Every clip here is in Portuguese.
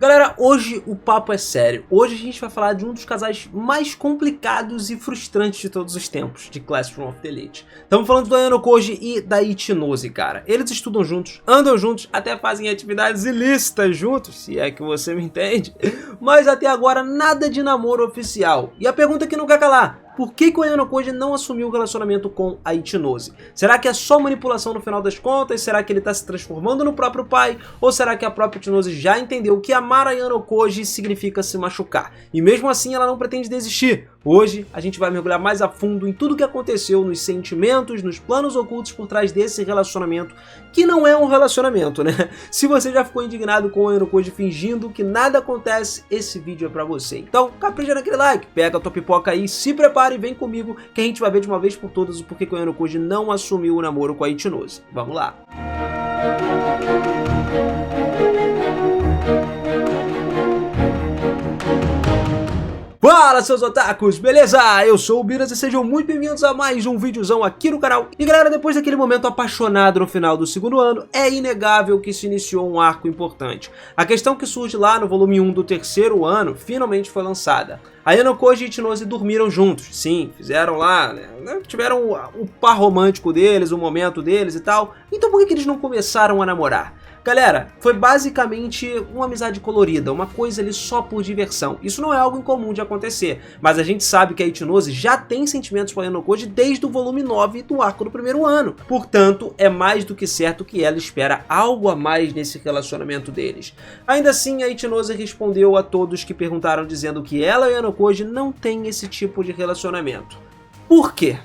Galera, hoje o papo é sério. Hoje a gente vai falar de um dos casais mais complicados e frustrantes de todos os tempos, de Classroom of the Elite. Estamos falando do Ayano Koji e da Ichinose, cara. Eles estudam juntos, andam juntos, até fazem atividades ilícitas juntos, se é que você me entende. Mas até agora nada de namoro oficial. E a pergunta que não quer calar: por que o Ayano Koji não assumiu o relacionamento com a Ichinose? Será que é só manipulação no final das contas? Será que ele está se transformando no próprio pai? Ou será que a própria Ichinose já entendeu que amar Ayano Koji significa se machucar? E mesmo assim ela não pretende desistir. Hoje a gente vai mergulhar mais a fundo em tudo o que aconteceu, nos sentimentos, nos planos ocultos por trás desse relacionamento, que não é um relacionamento, né? Se você já ficou indignado com o Ayano Koji fingindo que nada acontece, esse vídeo é pra você. Então capricha naquele like, pega a tua pipoca aí, se prepara e vem comigo que a gente vai ver de uma vez por todas o porquê que o Ayano Koji não assumiu o namoro com a Ichinose. Vamos lá! Fala, seus otakus, beleza? Eu sou o Biras e sejam muito bem-vindos a mais um videozão aqui no canal. E galera, depois daquele momento apaixonado no final do segundo ano, é inegável que se iniciou um arco importante. A questão que surge lá no volume 1 do terceiro ano finalmente foi lançada. Ayano Koji e Ichinose dormiram juntos, sim, fizeram lá, né? Tiveram o par romântico deles, o momento deles e tal. Então por que eles não começaram a namorar? Galera, foi basicamente uma amizade colorida, uma coisa ali só por diversão. Isso não é algo incomum de acontecer, mas a gente sabe que a Ichinose já tem sentimentos por Ayano Koji desde o volume 9 do arco do primeiro ano. Portanto, é mais do que certo que ela espera algo a mais nesse relacionamento deles. Ainda assim, a Ichinose respondeu a todos que perguntaram dizendo que ela e Ayano Koji não têm esse tipo de relacionamento. Por quê?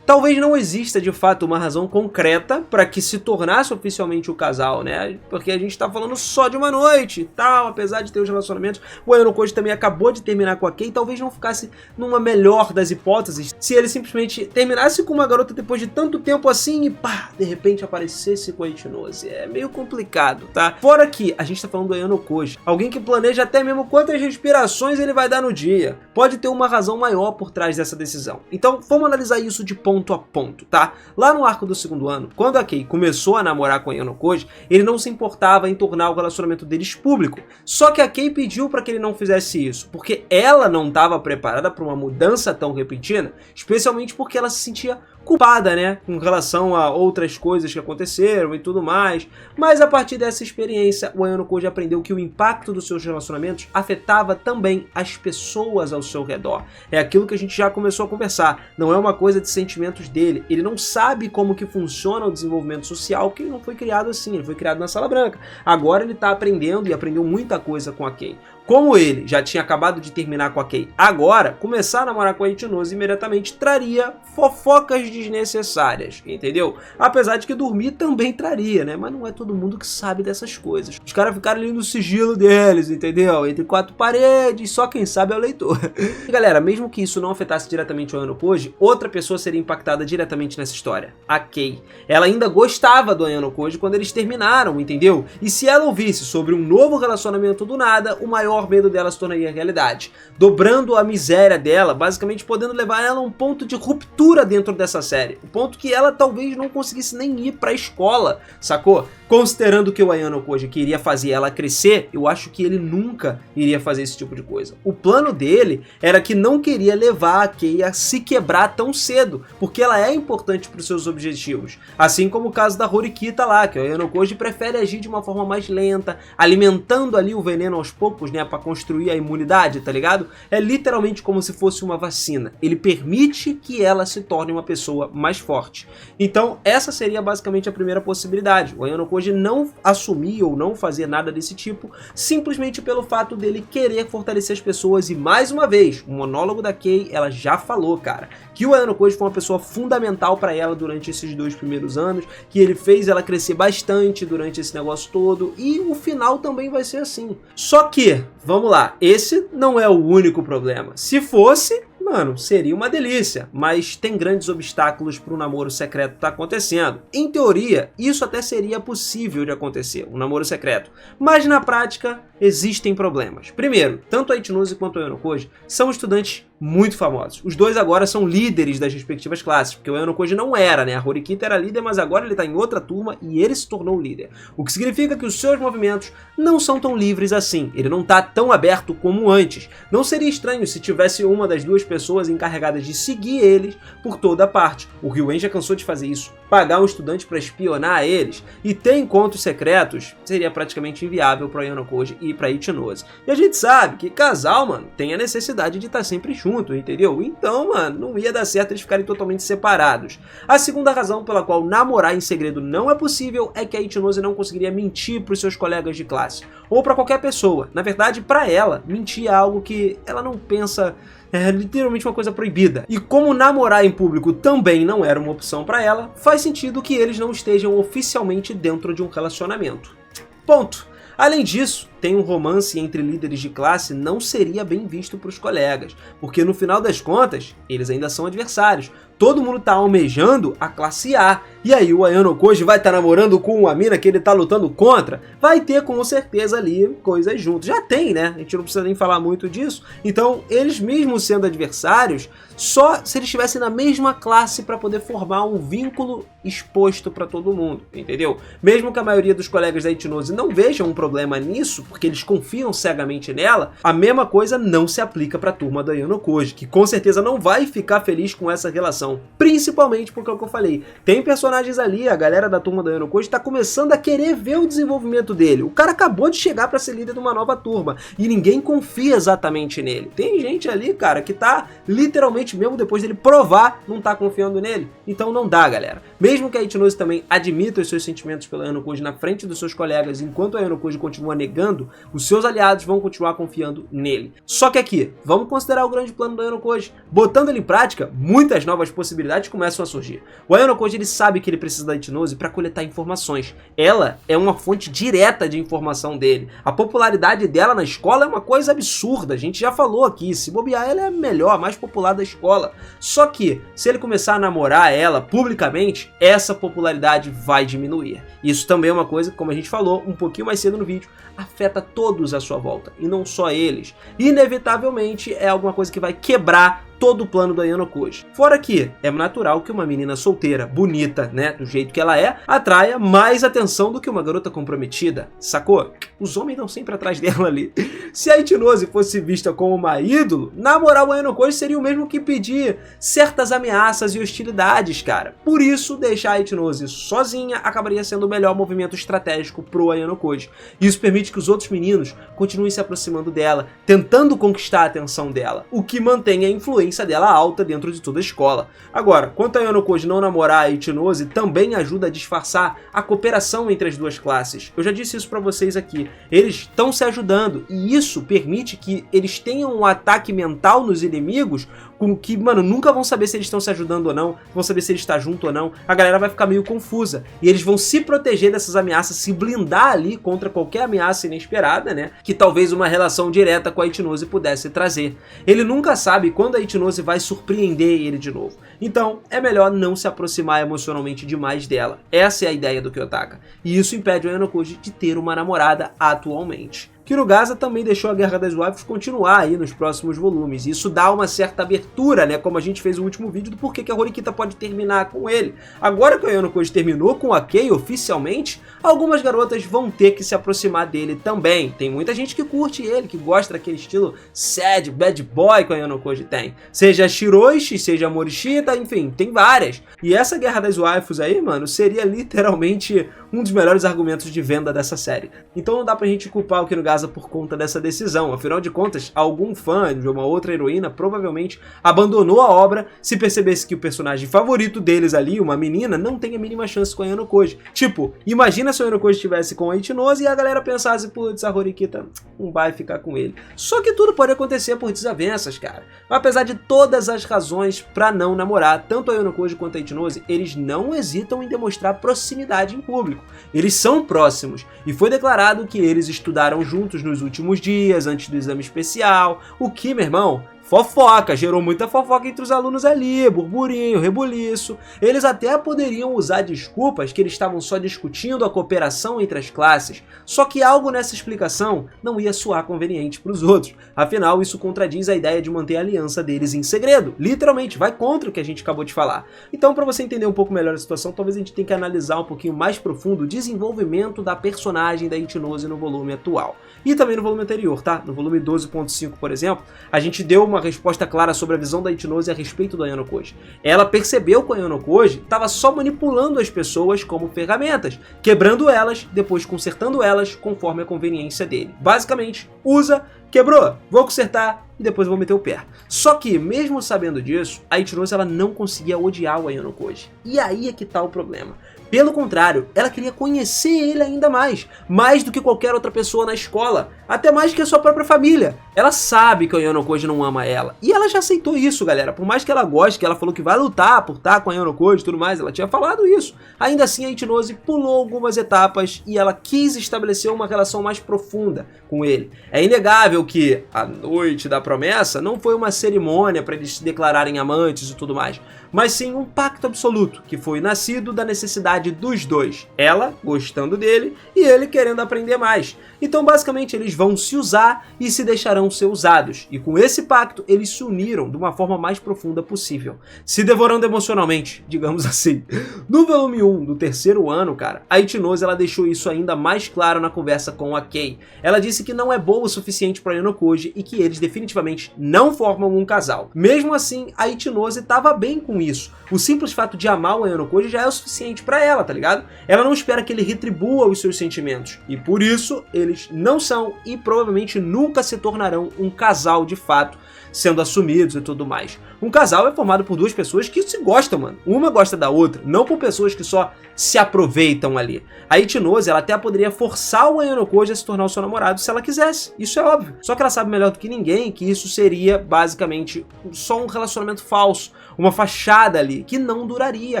Talvez não exista de fato uma razão concreta para que se tornasse oficialmente o casal, né? Porque a gente tá falando só de uma noite e tal, apesar de ter os relacionamentos. O Ayano Koji também acabou de terminar com a Kei, talvez não ficasse numa melhor das hipóteses se ele simplesmente terminasse com uma garota depois de tanto tempo assim e pá, de repente aparecesse com a Ichinose. É meio complicado, tá? Fora que a gente tá falando do Ayano Koji, alguém que planeja até mesmo quantas respirações ele vai dar no dia. Pode ter uma razão maior por trás dessa decisão. Então vamos analisar isso de ponto a ponto, tá? Lá no arco do segundo ano, quando a Kei começou a namorar com o Ayano Koji, ele não se importava em tornar o relacionamento deles público. Só que a Kei pediu para que ele não fizesse isso, porque ela não estava preparada para uma mudança tão repentina, especialmente porque ela se sentia culpada, né, com relação a outras coisas que aconteceram e tudo mais. Mas a partir dessa experiência, o Ayano Koji aprendeu que o impacto dos seus relacionamentos afetava também as pessoas ao seu redor. É aquilo que a gente já começou a conversar, não é uma coisa de sentimentos dele, ele não sabe como que funciona o desenvolvimento social, porque ele não foi criado assim, ele foi criado na Sala Branca. Agora ele está aprendendo e aprendeu muita coisa com a Kei. Como ele já tinha acabado de terminar com a Kei, agora, começar a namorar com a Ichinose imediatamente traria fofocas desnecessárias, entendeu? Apesar de que dormir também traria, né? Mas não é todo mundo que sabe dessas coisas. Os caras ficaram ali no sigilo deles, entendeu? Entre quatro paredes, só quem sabe é o leitor. E galera, mesmo que isso não afetasse diretamente o Ayano Koji, outra pessoa seria impactada diretamente nessa história, a Kei. Ela ainda gostava do Ayano Koji quando eles terminaram, entendeu? E se ela ouvisse sobre um novo relacionamento do nada, o maior medo dela se tornaria realidade, dobrando a miséria dela, basicamente podendo levar ela a um ponto de ruptura dentro dessa série, o ponto que ela talvez não conseguisse nem ir pra escola, sacou? Considerando que o Ayano Koji queria fazer ela crescer, eu acho que ele nunca iria fazer esse tipo de coisa. O plano dele era que não queria levar a Kei a se quebrar tão cedo, porque ela é importante para os seus objetivos. Assim como o caso da Horikita lá, que o Ayano Koji prefere agir de uma forma mais lenta, alimentando ali o veneno aos poucos, né, para construir a imunidade, tá ligado? É literalmente como se fosse uma vacina. Ele permite que ela se torne uma pessoa mais forte. Então, essa seria basicamente a primeira possibilidade. O Ayano Koji não assumir ou não fazer nada desse tipo, simplesmente pelo fato dele querer fortalecer as pessoas. E mais uma vez, o monólogo da Kei, ela já falou, cara, que o Ayano Koji foi uma pessoa fundamental para ela durante esses 2 primeiros anos, que ele fez ela crescer bastante durante esse negócio todo, e o final também vai ser assim. Só que, vamos lá, esse não é o único problema. Se fosse, mano, seria uma delícia, mas tem grandes obstáculos para o namoro secreto estar acontecendo. Em teoria, isso até seria possível de acontecer, um namoro secreto, mas na prática existem problemas. Primeiro, tanto a Ichinose quanto o Ayano Koji são estudantes muito famosos. Os dois agora são líderes das respectivas classes, porque o Ayano Koji não era, né? A Horikita era líder, mas agora ele tá em outra turma e ele se tornou líder. O que significa que os seus movimentos não são tão livres assim, ele não tá tão aberto como antes. Não seria estranho se tivesse uma das duas pessoas encarregadas de seguir eles por toda a parte. O Ryuen já cansou de fazer isso. Pagar um estudante para espionar eles e ter encontros secretos seria praticamente inviável para Ayano Koji e para Ichinose. E a gente sabe que casal, mano, tem a necessidade de estar sempre junto, entendeu? Então, mano, não ia dar certo eles ficarem totalmente separados. A segunda razão pela qual namorar em segredo não é possível é que a Ichinose não conseguiria mentir para os seus colegas de classe, ou para qualquer pessoa. Na verdade, para ela, mentir é algo que ela não pensa. É literalmente uma coisa proibida. E como namorar em público também não era uma opção para ela, faz sentido que eles não estejam oficialmente dentro de um relacionamento. Ponto. Além disso, tem um romance entre líderes de classe não seria bem visto para os colegas, porque no final das contas, eles ainda são adversários. Todo mundo tá almejando a classe A, e aí o Ayano Koji vai estar namorando com uma mina que ele tá lutando contra, vai ter com certeza ali coisas juntos. Já tem, né? A gente não precisa nem falar muito disso. Então, eles mesmo sendo adversários, só se eles estivessem na mesma classe para poder formar um vínculo exposto para todo mundo, entendeu? Mesmo que a maioria dos colegas da Ichinose não vejam um problema nisso, porque eles confiam cegamente nela, a mesma coisa não se aplica para a turma do Ayano Koji, que com certeza não vai ficar feliz com essa relação, principalmente porque é o que eu falei, tem personagens ali, a galera da turma do Ayano Koji tá começando a querer ver o desenvolvimento dele. O cara acabou de chegar para ser líder de uma nova turma e ninguém confia exatamente nele. Tem gente ali, cara, que tá literalmente, mesmo depois dele provar, não tá confiando nele. Então não dá, galera. Mesmo que a Ichinose também admita os seus sentimentos pelo Ayano Koji na frente dos seus colegas, enquanto o Ayano Koji continua negando, os seus aliados vão continuar confiando nele. Só que aqui, vamos considerar o grande plano do Ayano Koji. Botando ele em prática, muitas novas possibilidades começam a surgir. O Ayano Koji, ele sabe que ele precisa da Ichinose para coletar informações. Ela é uma fonte direta de informação dele. A popularidade dela na escola é uma coisa absurda, a gente já falou aqui. Se bobear, ela é a melhor, a mais popular da escola. Só que, se ele começar a namorar ela publicamente, essa popularidade vai diminuir. Isso também é uma coisa que, como a gente falou um pouquinho mais cedo no vídeo, afeta todos à sua volta, e não só eles. Inevitavelmente é alguma coisa que vai quebrar todo o plano do Ayano Koji. Fora que é natural que uma menina solteira, bonita, né, do jeito que ela é, atraia mais atenção do que uma garota comprometida, sacou? Os homens estão sempre atrás dela ali. Se a Ichinose fosse vista como uma ídolo, namorar o Ayano Koji seria o mesmo que pedir certas ameaças e hostilidades, cara. Por isso, deixar a Ichinose sozinha acabaria sendo o melhor movimento estratégico pro Ayano Koji. Isso permite que os outros meninos continuem se aproximando dela, tentando conquistar a atenção dela, o que mantém a influência dela alta dentro de toda a escola. Agora, quanto a Ayano Koji não namorar a Ichinose, também ajuda a disfarçar a cooperação entre as duas classes. Eu já disse isso pra vocês aqui. Eles estão se ajudando e isso permite que eles tenham um ataque mental nos inimigos com que, mano, nunca vão saber se eles estão se ajudando ou não, vão saber se ele está junto ou não. A galera vai ficar meio confusa e eles vão se proteger dessas ameaças, se blindar ali contra qualquer ameaça inesperada, né, que talvez uma relação direta com a Ichinose pudesse trazer. Ele nunca sabe quando a Ichinose vai surpreender ele de novo. Então, é melhor não se aproximar emocionalmente demais dela. Essa é a ideia do Kiyotaka. E isso impede o Ayano Koji de ter uma namorada atualmente. Kirugasa também deixou a Guerra das Waifus continuar aí nos próximos volumes. Isso dá uma certa abertura, né? Como a gente fez no último vídeo, do porquê que a Horikita pode terminar com ele. Agora que o Ayano Koji terminou com a Kei oficialmente, algumas garotas vão ter que se aproximar dele também. Tem muita gente que curte ele, que gosta daquele estilo sad, bad boy que o Ayano Koji tem. Seja Shiroishi, seja Morishita, enfim, tem várias. E essa Guerra das Waifus aí, mano, seria literalmente um dos melhores argumentos de venda dessa série. Então não dá pra gente culpar o Kirugasa por conta dessa decisão. Afinal de contas, algum fã de uma outra heroína provavelmente abandonou a obra se percebesse que o personagem favorito deles ali, uma menina, não tem a mínima chance com a Ayano Koji. Tipo, imagina se o Ayano Koji estivesse com a Ichinose e a galera pensasse, putz, a Horikita não vai ficar com ele. Só que tudo pode acontecer por desavenças, cara. Apesar de todas as razões pra não namorar, tanto a Ayano Koji quanto a Ichinose, eles não hesitam em demonstrar proximidade em público. Eles são próximos, e foi declarado que eles estudaram juntos nos últimos dias, antes do exame especial, o que, meu irmão, Fofoca, gerou muita fofoca entre os alunos ali, burburinho, rebuliço. Eles até poderiam usar desculpas que eles estavam só discutindo a cooperação entre as classes, só que algo nessa explicação não ia soar conveniente para os outros. Afinal, isso contradiz a ideia de manter a aliança deles em segredo. Literalmente, vai contra o que a gente acabou de falar. Então, para você entender um pouco melhor a situação, talvez a gente tenha que analisar um pouquinho mais profundo o desenvolvimento da personagem da Ichinoze no volume atual. E também no volume anterior, tá? No volume 12.5, por exemplo, a gente deu uma resposta clara sobre a visão da Ichinoze a respeito do Ayano Koji. Ela percebeu que o Ayano Koji estava só manipulando as pessoas como ferramentas, quebrando elas, depois consertando elas conforme a conveniência dele. Basicamente, usa, quebrou, vou consertar e depois vou meter o pé. Só que, mesmo sabendo disso, a Ichinoze ela não conseguia odiar o Ayano Koji. E aí é que tá o problema. Pelo contrário, ela queria conhecer ele ainda mais do que qualquer outra pessoa na escola, até mais que a sua própria família. Ela sabe que o Ayano Koji não ama ela, e ela já aceitou isso, galera. Por mais que ela goste, que ela falou que vai lutar por estar com o Ayano Koji e tudo mais, ela tinha falado isso. Ainda assim, a Ichinoze pulou algumas etapas e ela quis estabelecer uma relação mais profunda com ele. É inegável que a noite da promessa não foi uma cerimônia para eles se declararem amantes e tudo mais, mas sim um pacto absoluto, que foi nascido da necessidade dos dois, ela gostando dele e ele querendo aprender mais. Então basicamente eles vão se usar e se deixarão ser usados, e com esse pacto eles se uniram de uma forma mais profunda possível, se devorando emocionalmente, digamos assim. No volume 1 do terceiro ano, cara, a Ichinoze ela deixou isso ainda mais claro na conversa com a Kei. Ela disse que não é boa o suficiente para Ayano Koji e que eles definitivamente não formam um casal. Mesmo assim, a Ichinoze estava bem com isso. O simples fato de amar o Ayano Koji já é o suficiente para ela, tá ligado? Ela não espera que ele retribua os seus sentimentos, e por isso eles não são e provavelmente nunca se tornarão um casal de fato, sendo assumidos e tudo mais. Um casal é formado por duas pessoas que se gostam, mano. Uma gosta da outra, não por pessoas que só se aproveitam ali. A Ichinoze, ela até poderia forçar o Ayano Koji a se tornar o seu namorado se ela quisesse. Isso é óbvio. Só que ela sabe melhor do que ninguém que isso seria basicamente só um relacionamento falso, uma fachada ali, que não duraria,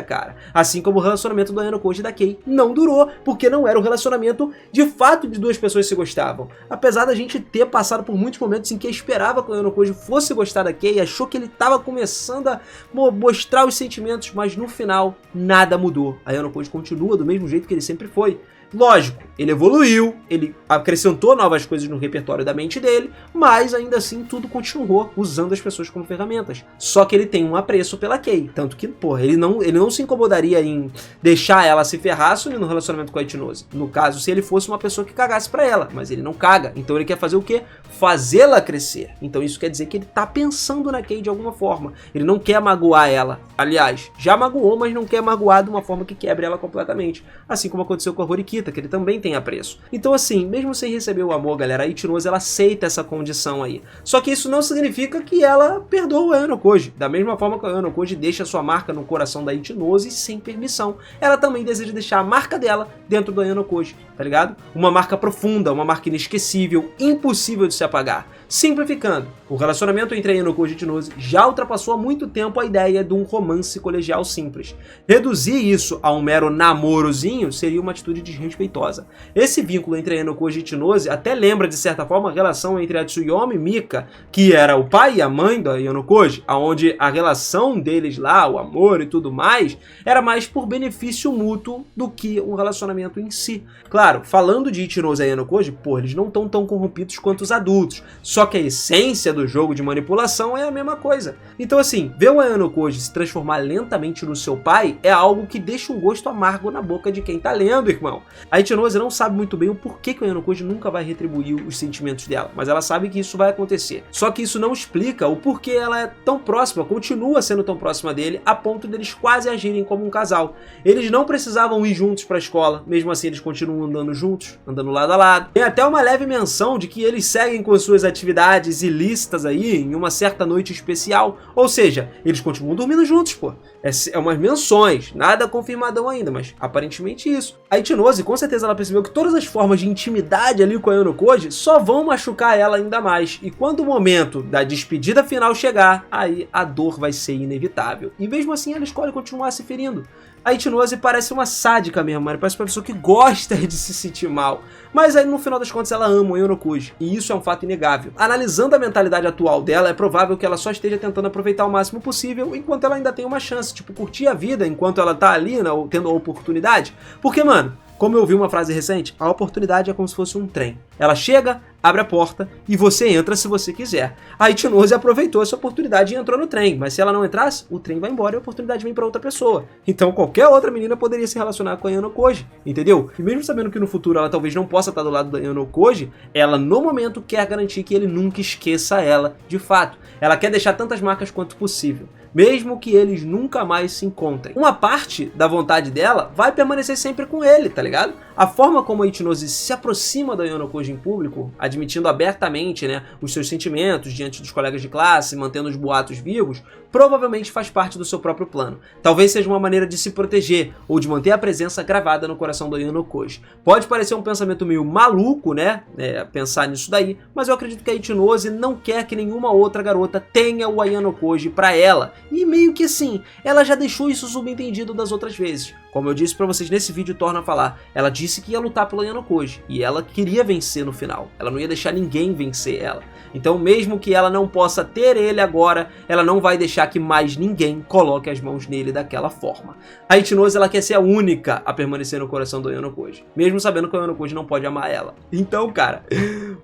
cara. Assim como o relacionamento do Ayano Koji e da Kei não durou, porque não era um relacionamento de fato de duas pessoas que se gostavam. Apesar da gente ter passado por muitos momentos em que esperava que o Ayano Koji fosse gostar da Kei, achou que ele estava começando a mostrar os sentimentos, mas no final nada mudou. A Ayano Koji continua do mesmo jeito que ele sempre foi. Lógico, ele evoluiu, ele acrescentou novas coisas no repertório da mente dele, mas ainda assim tudo continuou usando as pessoas como ferramentas. Só que ele tem um apreço pela Kei, tanto que, porra, ele não se incomodaria em deixar ela se ferrar no relacionamento com a Ichinoze. No caso, se ele fosse uma pessoa que cagasse pra ela, mas ele não caga, então ele quer fazer o quê? Fazê-la crescer. Então isso quer dizer que ele tá pensando na Kei de alguma forma. Ele não quer magoar ela. Aliás, já magoou, mas não quer magoar de uma forma que quebre ela completamente. Assim como aconteceu com a Horikita, que ele também tem apreço. Então assim, mesmo sem receber o amor, galera, a Ichinoze ela aceita essa condição aí. Só que isso não significa que ela perdoa o Ayano Koji. Da mesma forma que o Ayano Koji deixa sua marca no coração da Ichinoze sem permissão, ela também deseja deixar a marca dela dentro do Ayano Koji, tá ligado? Uma marca profunda, uma marca inesquecível, impossível de se apagar. Simplificando, o relacionamento entre Ayano Koji e Ichinoze já ultrapassou há muito tempo a ideia de um romance colegial simples. Reduzir isso a um mero namorozinho seria uma atitude desrespeitosa. Esse vínculo entre Ayano Koji e Ichinoze até lembra de certa forma a relação entre a Tsuyomi e Mika, que era o pai e a mãe da Ayano Koji, onde a relação deles lá, o amor e tudo mais, era mais por benefício mútuo do que um relacionamento em si. Claro, falando de Ichinoze e Ayano Koji, pô, eles não estão tão corrompidos quanto os adultos, só que a essência do jogo de manipulação é a mesma coisa. Então assim, ver o Ayano Koji se transformar lentamente no seu pai é algo que deixa um gosto amargo na boca de quem tá lendo, irmão. A Ichinoze não sabe muito bem o porquê que o Ayano Koji nunca vai retribuir os sentimentos dela, mas ela sabe que isso vai acontecer. Só que isso não explica o porquê ela é tão próxima, continua sendo tão próxima dele, a ponto deles quase agirem como um casal. Eles não precisavam ir juntos pra escola, mesmo assim eles continuam andando juntos, andando lado a lado. Tem até uma leve menção de que eles seguem com suas atividades ilícitas aí em uma certa noite especial, ou seja, eles continuam dormindo juntos, pô. É umas menções, nada confirmadão ainda, mas aparentemente isso. A Ichinoze, com certeza, ela percebeu que todas as formas de intimidade ali com a Ayano Koji só vão machucar ela ainda mais. E quando o momento da despedida final chegar, aí a dor vai ser inevitável. E mesmo assim ela escolhe continuar se ferindo. A Ichinoze parece uma sádica mesmo, mano. Parece uma pessoa que gosta de se sentir mal. Mas aí, no final das contas, ela ama o Yonokuji. E isso é um fato inegável. Analisando a mentalidade atual dela, é provável que ela só esteja tentando aproveitar o máximo possível enquanto ela ainda tem uma chance. Tipo, curtir a vida enquanto ela tá ali, né, tendo a oportunidade. Porque, mano, como eu vi uma frase recente, a oportunidade é como se fosse um trem. Ela chega, abre a porta e você entra se você quiser. A Ichinoze aproveitou essa oportunidade e entrou no trem, mas se ela não entrasse, o trem vai embora e a oportunidade vem para outra pessoa. Então qualquer outra menina poderia se relacionar com a Yonokuji, entendeu? E mesmo sabendo que no futuro ela talvez não possa estar do lado da Yonokuji, ela no momento quer garantir que ele nunca esqueça ela de fato. Ela quer deixar tantas marcas quanto possível, mesmo que eles nunca mais se encontrem. Uma parte da vontade dela vai permanecer sempre com ele, tá ligado? A forma como a Ichinoze se aproxima da Yonokuji em público, admitindo abertamente, né, os seus sentimentos diante dos colegas de classe, mantendo os boatos vivos, provavelmente faz parte do seu próprio plano. Talvez seja uma maneira de se proteger ou de manter a presença gravada no coração do Yonokuji. Pode parecer um pensamento meio maluco, né, pensar nisso daí, mas eu acredito que a Ichinoze não quer que nenhuma outra garota tenha o Yonokuji pra ela. E meio que assim, ela já deixou isso subentendido das outras vezes. Como eu disse pra vocês nesse vídeo, torna a falar, ela disse que ia lutar pelo Yonokuji, e ela queria vencer no final, ela não ia deixar ninguém vencer ela. Então mesmo que ela não possa ter ele agora, ela não vai deixar que mais ninguém coloque as mãos nele daquela forma. A Ichinoze, ela quer ser a única a permanecer no coração do Yonokuji, mesmo sabendo que o Yonokuji não pode amar ela. Então, cara,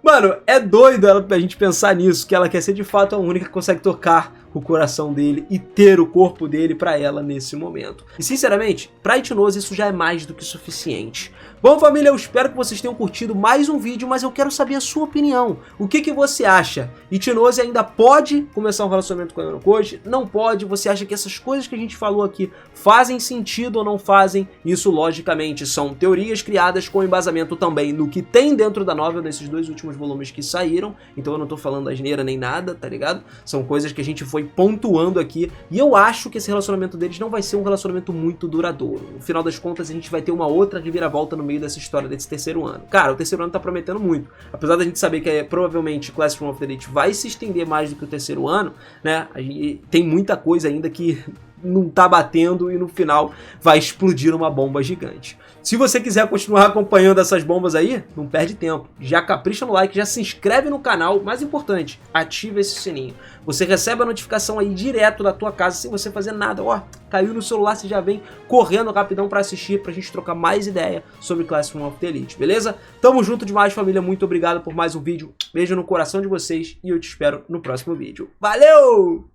mano, é doido a gente pensar nisso, que ela quer ser de fato a única que consegue tocar o coração dele e ter o corpo dele pra ela nesse momento. E sinceramente, pra Ichinoze isso já é mais do que suficiente. Bom, família, eu espero que vocês tenham curtido mais um vídeo, mas eu quero saber a sua opinião. O que você acha? Ichinoze ainda pode começar um relacionamento com a Yonokuji? Não pode? Você acha que essas coisas que a gente falou aqui fazem sentido ou não fazem? Isso, logicamente, são teorias criadas com embasamento também no que tem dentro da novel, nesses dois últimos volumes que saíram. Então eu não tô falando asneira nem nada, tá ligado? São coisas que a gente foi pontuando aqui, e eu acho que esse relacionamento deles não vai ser um relacionamento muito duradouro. No final das contas, a gente vai ter uma outra reviravolta no meio dessa história desse terceiro ano. Cara, o terceiro ano tá prometendo muito. Apesar da gente saber que provavelmente Classroom of the Elite vai se estender mais do que o terceiro ano, né? A gente tem muita coisa ainda que não tá batendo e no final vai explodir uma bomba gigante. Se você quiser continuar acompanhando essas bombas aí, não perde tempo. Já capricha no like, já se inscreve no canal. Mais importante, ativa esse sininho. Você recebe a notificação aí direto da tua casa sem você fazer nada. Ó, caiu no celular, você já vem correndo rapidão pra assistir, pra gente trocar mais ideia sobre Classroom of the Elite, beleza? Tamo junto demais, família. Muito obrigado por mais um vídeo. Beijo no coração de vocês e eu te espero no próximo vídeo. Valeu!